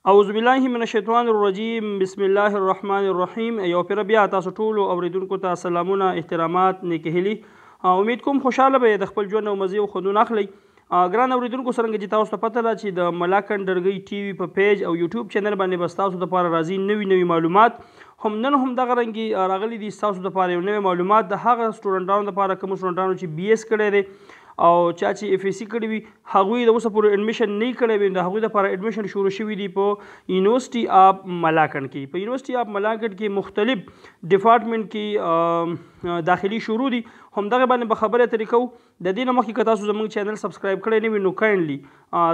اعوذ بالله من الشیطان الرجیم بسم الله الرحمن الرحیم. یو پیر بیا تاسو ټولو اوریدونکو ته سلامونه، احترامات، نیکې هیلې. امید کوم خوشحاله به د خپل ژوند او مزې او خوندونه اخلئ. ګران اوریدونکو، څرنګه چې تاسو ته پته ده چې د ملاکنډ ډرګۍ ټي وي په پیج او یوټیوب چینل باندې به ستاسو دپاره راځي نوي معلومات. نن هم دغه رنګې راغلي دي ستاسو دپاره یو نوی معلومات د هغه سټوډنټانو دپاره کومو سټوډنټانو چې بي ایس کړی دی او چا چې اف ایس سی کړی وي هغوی د اوسه پورې اډمیشن نه کړی وي، د هغوی دپاره اډمیشن شروع شوي دي په یونیورسټي اف ملاکنډ کې. په یونیورسټي اف ملاکنډ کې مختلف ډپارټمنټ کې داخلي شروع دي. همدغه باندې به خبرې اترې کوو. د دې نه مخکې که تاسو زموږ چینل سبسکرایب کړی نه وي نو کاینډلي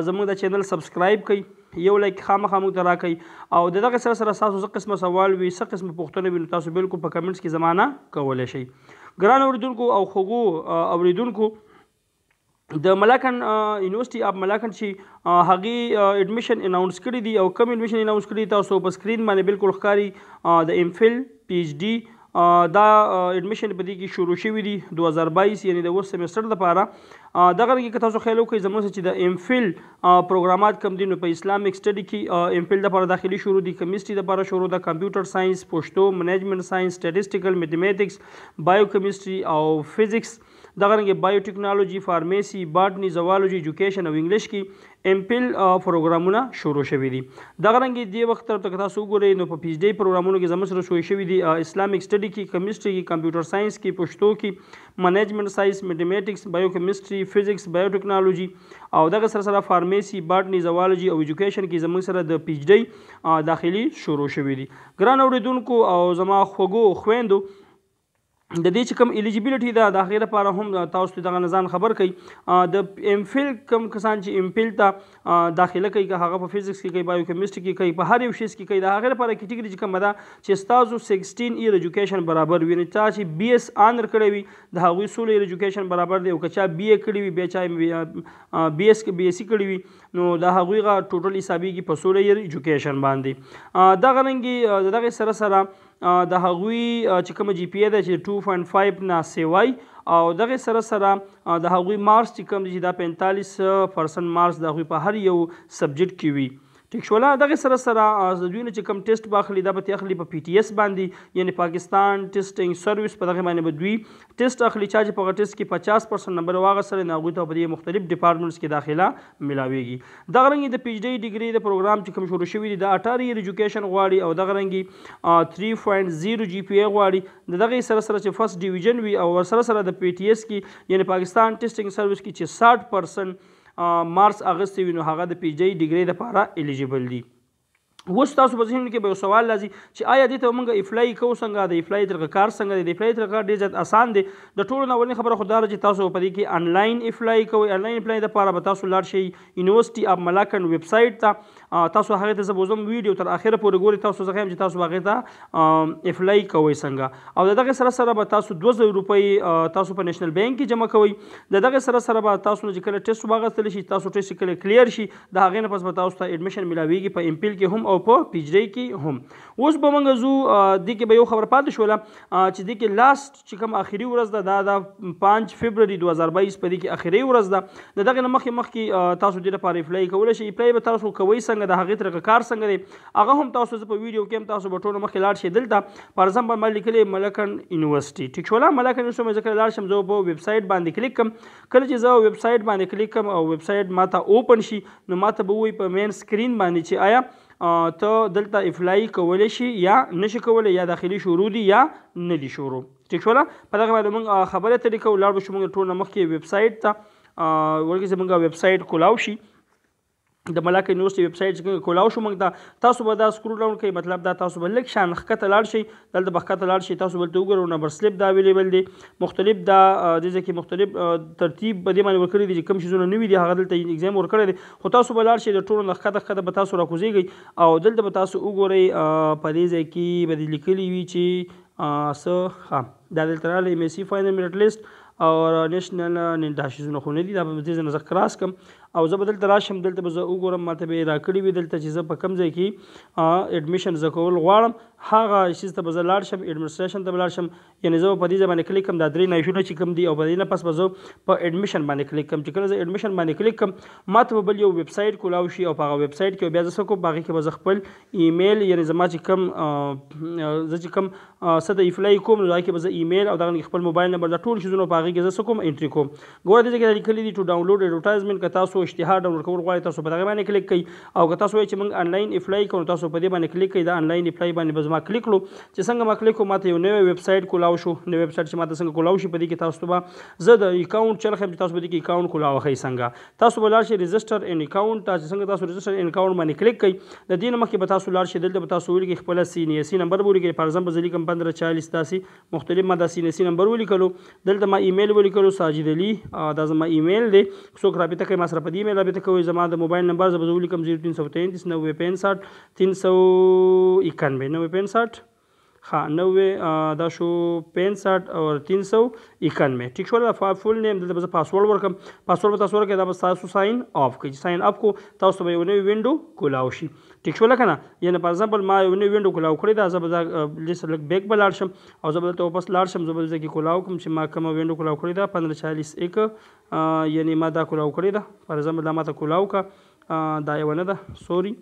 زموږ د چینل سبسکرایب کړئ، یو لایک خامخا موږ ته راکړئ او د دغه سره سره ستاسو څه قسمه سوال وي، څه قسمه پوښتنه وي نو تاسو بالکل په کمنټس کې زما نه کولی شئ. ګران اوریدونکو او خوږو اوریدونکو، د ملاکنډ یونیورسټي اف ملاکنډ چې هغې اډمیشن اناونس کړي دي او کوم اډمیشن اناونس کړي تاسو په سکرین باندې بالکل ښکاري. د ام فل پی ایچ ډي دا اډمیشن په دې کې شروع شوي دي 2022 یعنی د اوس سیمسټر دپاره. دغه رنګې که تاسو خیال وکړئ زموږ چې د ام فل پروګرامات کوم دي نو په اسلامک سټډي کې ام فل دپاره داخلي شروع دي، کیمسټري دپاره شروع ده، کمپیوټر ساینس، پښتو، منیجمنټ ساینس، سټیټسټیکل، میتھمیټکس، بایو کیمسټري او فزیکس، دغه رنګې بایو ټیکنالوجي، فارمیسي، باټني، زوالوجي، ایجوکیشن او انګلیش کې ام فل پروګرامونه شروع شوي دي. دغه رنګې دې وخت طرف ته که تاسو وګورئ نو په پی ایچ ډي پروګرامونو کې زموږ سره شروع شوي دي اسلامک سټډي کې، کیمسټري کې، کمپیوټر ساینس کې، پښتو کې، منیجمنټ ساینس، میتھمیټکس، بایو کیمسټري، فزیکس، بایو ټیکنالوجي او دغه سره سره فارمیسي، باټني، زوالوجي او ایجوکیشن کې زموږ سره د پی ایچ ډي داخلي شروع شوي دي. ګران اوریدونکو او زما خوږو خویندو، د دې چې کوم الیجیبیلیټي ده د هغې لپاره هم تاسو ته دغه نظام خبر کوي. د ام فل کوم کسان چې ام فل ته داخله کوي، که هغه په فزیکس کې کوي، بایو کیمسټري کې کوي، په هر یو شیز کې کوي، د هغې لپاره کیټګري چې کومه ده چې ستاسو 16 ایئر ایجوکیشن برابر وي. یعنې چا چې بي ایس آنر کړی وي د هغوی 16 ایئر ایجوکیشن برابر دی، او که چا بي اے کړي وي بیا چا بي ایس سی کړي وي نو د هغوی هغه ټوټل حسابېږي په 16 ایئر ایجوکیشن باندې. دغه رنګې د دغې سره سره د هغوی چې کومه جی پی ای ده چې 2.5 نه سیوای او دغه سره سره د هغوی مارکس چې کوم دي چې دا 45% مارکس د هغوی په هر یو سبجیکټ کې وي. ټیک شوله. دغه سره سره د دوی نه چې کوم ټیسټ به اخلي دا به ترې اخلي په پی ټي ایس باندې، یعنې پاکستان ټیسټنګ سروس، په دغه باندې به دوی ټیسټ اخلي. چا چې په هغه ټیسټ کې 50% نمبر واخیستلی نو هغوی ته په دې مختلف ډپارټمنټس کې داخله ملاویږي. دغه رنګې د پی ایچ ډي ډګري د پروګرام چې کوم شروع شوي دي د 18 ایئر ایجوکیشن غواړي او دغه رنګې 3.0 جی پی ای غواړي. د دغې سره سره چې فرست ډیویژن وي او ورسره سره د پی ټي ایس کې یعنې پاکستان ټیسټنګ سروس کې چې 60% مارکس اخیستی وي نو هغه د پی ایچ ډي ډګري دپاره الیجیبل دي. اوس تاسو په ذهن کې به یو سوال راځي چې آیا دې ته موږ اپلای کوو څنګه، د اپلای طریقه کار څنګه دی؟ د اپلای طریقه کار ډېر زیات اسان دی. د ټولو نه اولنۍ خبره خو دا ده چې تاسو په دې کې انلاین اپلای کوئ. انلاین اپلای دپاره به تاسو لاړ شئ یونیورسټي اف ملاکنډ ویب سایټ ته. تاسو هغې ته زه به وځم ویډیو تر اخره پورې ګورئ، تاسو زه ښیم چې تاسو به هغې ته اپلای کوئ څنګه. او د دغې سره سره به تاسو 2000 روپۍ تاسو په نیشنل بینک کې جمع کوئ. د دغې سره سره به تاسو نه چې کله ټیسټ واخیستلی شي، تاسو ټیسټ کله کلیر شي، د هغې نه پس به تاسو ته اډمیشن ملاویږي په ام فل کې هم او په پی ایچ ډي هم. اوس به موږ ځو دې کې به یو خبره پاتې شوله چې دې کې لاست چې کوم آخري ورځ ده دا د 5 فبروري 2022 په دې کې آخري ورځ ده. د دغې نه مخکې تاسو دې لپاره اپلای کولی شئ. اپلای به تاسو کوئ څنګه، د هغې طریقه کار څنګه دی هغه هم تاسو زه په ویډیو کې هم تاسو به ټولو مخکې لاړ شئ. دلته پر ایگزامپل ما لیکلی ملاکنډ یونیورسټي، ټیک شوله. ملاکنډ یونیورسټي زه کله لاړ شم زه په ویب سایټ باندې کلیک کړم. کله چې زه ویب سایټ باندې کلیک کړم او ویب سایټ ما ته اوپن شي نو ما ته به ووایي په مین سکرین باندې چې آیا ته دلته اپلای کولی شي یا نشي کولی، یا داخلي شروع دي یا نه دي شروع. ټیک شوله. په دغه باندې موږ خبرې اترې کوو. لاړ به شو موږ ټول نه مخکې ویب سایټ ته. ورکې زموږ ویب سایټ کولاو شي، د ملاکنډ یونیورسټي ویب سایټ چې کولاو شو موږ ته، تاسو به دا سکرول ډاون کوئ. مطلب دا تاسو به لږ شان ښکته لاړ شئ. دلته به ښکته لاړ شئ، تاسو به دلته وګورئ نمبر سلیپ دا اویلیبل دی. مختلف دا دې ځای کې مختلف ترتیب په دې باندې ورکړی دی چې کوم شیزونه نوي دي هغه دلته ایګزام ورکړی دی. خو تاسو به لاړ شئ د ټولو نه ښکته به تاسو راکوزیږئ او دلته به تاسو وګورئ په دې ځای کې به دې لیکلي وي چې دا دلته راغلی ام ایس سی فاینل میرټ لیست او نیشنل دا شیزونه خو نه دي، دا به دې ځای نه زه کراس کړم او زه به دلته راشم دلته به زه وګورم ماته به یې راکړي وي دلته چې زه په کوم ځای کې اډمیشن زه کول غواړم هغه څیز ته به زه لاړ شم اډمنسټریشن ته به لاړ شم یعنې زه به په دې ځای باندې کلیک کړم دا 3 نایشونه چې کوم دي او په دې نه پس به زه په اډمیشن باندې کلیک کړم چې کله زه اډمیشن باندې کلیک کړم ماته به بل یو ویب سایټ کولاو شي او په هغه ویب سایټ کې بیا زه څه کوم په هغې کې به زه خپل ایمیل یعنې زما چې کوم زه چې کوم څه د اپلای کوم نو هغې کې به زه ایمیل او دغه خپل موبایل نمبر دا ټول شیزونه په هغې کې زه څه کوم انټري کوم ګوره دې ځای کې لیکلي دي ټو ډاونلوډ اډورټایزمنټ که تاسو اشتهار ډاونلوډ کول غواړئ تاسو په دغې باندې کلیک کوئ او که تاسو وایئ چې موږ آنلاین اپلای کوو تاسو په دې باندې کلیک کوئ دا آنلاین اپلای باندې به زما کلیک کړو چې څنګه ما کلیک کړو ماته یو نوی ویب سایټ کولاو شو نوی ویب سایټ چې ماته څنګه کولاو شي په دې کې تاسو ته به زه د اکاونټ چل ښیم چې تاسو به دې کې اکاونټ کولاوښئ څنګه تاسو به لاړ شئ رجسټر ان اکاونټ ته چې څنګه تاسو رجسټر ان اکاونټ باندې کلیک کوئ د دې نه مخکې به تاسو لاړ شئ دلته به تاسو ولیکئ خپله CNSE نمبر به ولیکئ فار ایگزامپل زه لیکم 1540 داسې مختلف ما دا CNSE نمبر ولیکلو دلته ما ایمیل ولیکلو ساجد علي دا زما ایمیل دی څوک رابطه کوي ما سره په دې ایمیل رابطه کوئ زما د موبایل نمبر زه به ولیکم 0333 9065 391 9065 हाँ 90 دا شو 65 और 391 ٹھیک شو دا فول نیم دلته به پاسورډ ورکم پاسورډ به تاسو ورکړئ دا به تاسو ساين اف کړئ ساين اف کو تاسو به یو نوی وینډو کولاو شي ټیک شو لکه نه یعنې فار ایگزامپل ما یو نوی وینډو کولاو کړی دا زه به دا لیست لږ بیک به لاړ شم او زه به دلته واپس لاړ شم زه به دلته کې کولاو کوم چې ما کومه وینډو کولاو کړې ده 1541 یعنې ما دا کولاو کړې ده فار ایگزامپل دا ماته کولاو کا دا یو نه ده سوري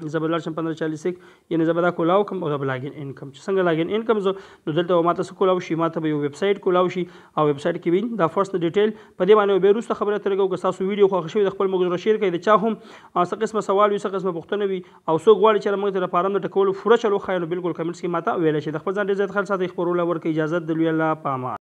زه به لاړ شم 1541 یعنې زه به دا کولاو کړم او دا به لاګین ان کړم چې څنګه لاګین ان کړم زه نو دلته به ماته څه کولاو شي ماته به یو ویب سایټ کولاو شي او ویب سایټ کې وي دا فرست ډیټیل په دې باندې بیا وروسته خبره ترې کوو که ستاسو ویډیو خوښه شوي د خپل ملګرو سره شیر کړئ د چا هم څه قسمه سوال وي څه قسمه پوښتنه وي او څوک غواړي چې موږ ته د فارم د ټکولو پوره چل وښایي نو بلکل کمنټس کې ماته ویلی شي د خپل ځان ډېر زیات خیال ساتئ خپرولو ورکړئ اجازت د لوی الله په امان